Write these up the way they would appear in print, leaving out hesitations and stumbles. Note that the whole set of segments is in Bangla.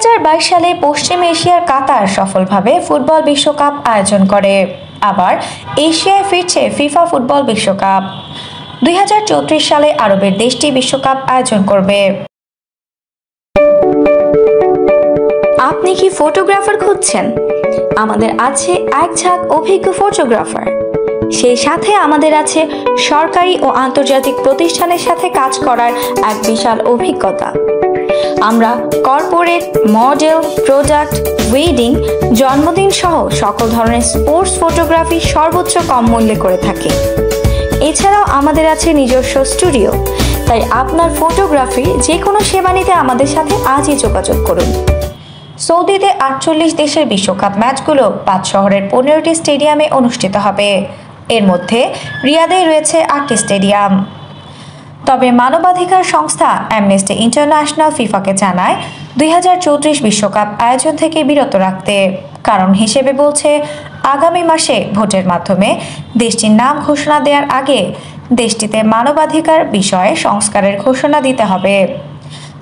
2022 সালে পশ্চিম এশিয়ার কাতার সফলভাবে ফুটবল বিশ্বকাপ আয়োজন করে। আবার এশিয়ায় ফিরছে ফিফা ফুটবল বিশ্বকাপ। 2034 সালে আরবের দেশটি বিশ্বকাপ আয়োজন করবে। আপনি কি ফটোগ্রাফার খুঁজছেন? আমাদের আছে এক ঝাঁক অভিজ্ঞ ফটোগ্রাফার। সেই সাথে আমাদের আছে সরকারি ও আন্তর্জাতিক প্রতিষ্ঠানের সাথে কাজ করার এক বিশাল অভিজ্ঞতা। আমরা কর্পোরেট, মডেল, প্রোডাক্ট, ওয়েডিং, জন্মদিন সহ সকল ধরনের স্পোর্টস ফটোগ্রাফি সর্বোচ্চ কম মূল্যে করে থাকি। এছাড়াও আমাদের আছে নিজস্ব স্টুডিও। তাই আপনার ফটোগ্রাফি যে কোনো সেবা নিতে আমাদের সাথে আজই যোগাযোগ করুন। সৌদিতে 48 দেশের বিশ্বকাপ ম্যাচগুলো 5 শহরের 15টি স্টেডিয়ামে অনুষ্ঠিত হবে। এর মধ্যে রিয়াদে রয়েছে 8টি স্টেডিয়াম। তবে মানবাধিকার সংস্থা অ্যামনেস্টি ইন্টারন্যাশনাল ফিফাকে জানায় 2034 বিশ্বকাপ আয়োজন থেকে বিরত রাখতে। কারণ হিসেবে বলছে, আগামী মাসে ভোটের মাধ্যমে দেশটির নাম ঘোষণা দেওয়ার আগে দেশটিতে মানবাধিকার বিষয়ে সংস্কারের ঘোষণা দিতে হবে।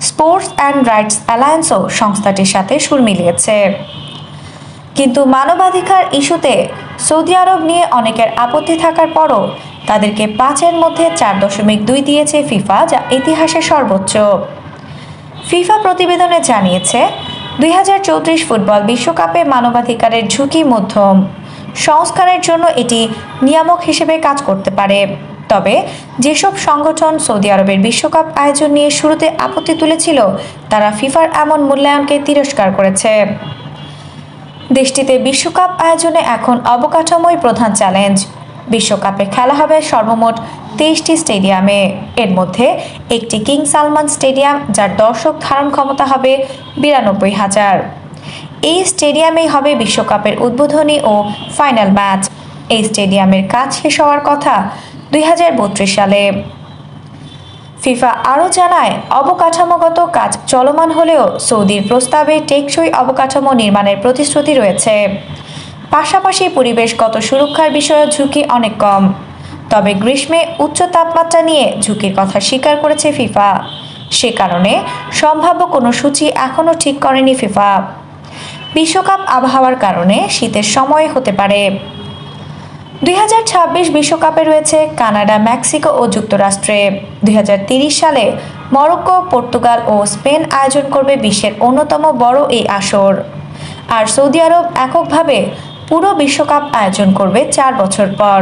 স্পোর্টস অ্যান্ড রাইটস অ্যালায়েন্সও সংস্থাটির সাথে সুর মিলিয়েছে। কিন্তু মানবাধিকার ইস্যুতে সৌদি আরব নিয়ে অনেকের আপত্তি থাকার পরও তাদেরকে 5-এর মধ্যে 4.2 দিয়েছে ফিফা, যা ইতিহাসে সর্বোচ্চ। ফিফা প্রতিবেদনে জানিয়েছে 2034 ফুটবল বিশ্বকাপে মানবাধিকারের ঝুঁকি মধ্যম। সংস্কারের জন্য এটি নিয়ামক হিসেবে কাজ করতে পারে। তবে যেসব সংগঠন সৌদি আরবের বিশ্বকাপ আয়োজন নিয়ে শুরুতে আপত্তি তুলেছিল, তারা ফিফার এমন মূল্যায়নকে তিরস্কার করেছে। দেশটিতে বিশ্বকাপ আয়োজনে এখন অবকাঠামোই প্রধান চ্যালেঞ্জ। বিশ্বকাপে খেলা হবে সর্বমোট 23টি স্টেডিয়ামে। এর মধ্যে একটি কিং সালমান স্টেডিয়াম, যার দর্শক ধারণ ক্ষমতা হবে 92,000। এই স্টেডিয়ামেই হবে বিশ্বকাপের উদ্বোধনী ও ফাইনাল ম্যাচ। এই স্টেডিয়ামের কাজ শেষ হওয়ার কথা 2032 সালে। ফিফা আরও জানায়, অবকাঠামোগত কাজ চলমান হলেও সৌদির প্রস্তাবে টেকসই অবকাঠামো নির্মাণের প্রতিশ্রুতি রয়েছে। পাশাপাশি পরিবেশগত সুরক্ষার বিষয়ে ঝুঁকি অনেক কম। তবে গ্রীষ্মে উচ্চ তাপমাত্রা নিয়ে ঝুঁকির কথা স্বীকার করেছে ফিফা। সে কারণে সম্ভাব্য কোনো সূচি এখনও ঠিক করেনি ফিফা। বিশ্বকাপ আবহাওয়ার কারণে শীতের সময় হতে পারে। 2026 বিশ্বকাপে রয়েছে কানাডা, মেক্সিকো ও যুক্তরাষ্ট্রে। 2030 সালে মরক্কো, পর্তুগাল ও স্পেন আয়োজন করবে বিশ্বের অন্যতম বড় এই আসর। আর সৌদি আরব এককভাবে পুরো বিশ্বকাপ আয়োজন করবে 4 বছর পর।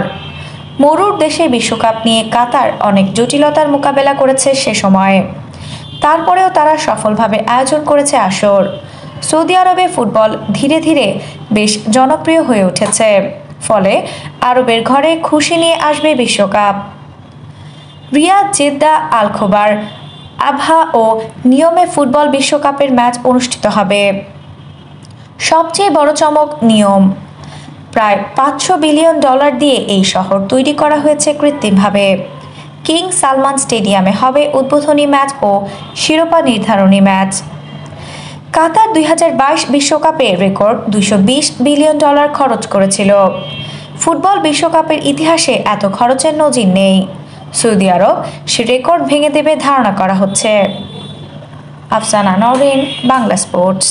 মরুর দেশে বিশ্বকাপ নিয়ে কাতার অনেক জটিলতার মোকাবেলা করেছে সে সময়। তারপরেও তারা সফলভাবে আয়োজন করেছে আসর। সৌদি আরবে ফুটবল ধীরে ধীরে বেশ জনপ্রিয় হয়ে উঠেছে। ফলে আরবের ঘরে খুশি নিয়ে আসবে বিশ্বকাপ। রিয়াদ, জেদ্দা, আল খোবার, আবহা ও নিয়মে ফুটবল বিশ্বকাপের ম্যাচ অনুষ্ঠিত হবে। সবচেয়ে বড় চমক নিয়ম। প্রায় $500 বিলিয়ন দিয়ে এই শহর তৈরি করা হয়েছে কৃত্রিমভাবে। কিং সালমান স্টেডিয়ামে হবে উদ্বোধনী ম্যাচ ও শিরোপা নির্ধারণী ম্যাচ। কাতার 2022 বিশ্বকাপে রেকর্ড $220 বিলিয়ন খরচ করেছিল। ফুটবল বিশ্বকাপের ইতিহাসে এত খরচের নজির নেই। সৌদি আরব সে রেকর্ড ভেঙে দেবে ধারণা করা হচ্ছে। আফসানা নওরিন, বাংলা স্পোর্টস।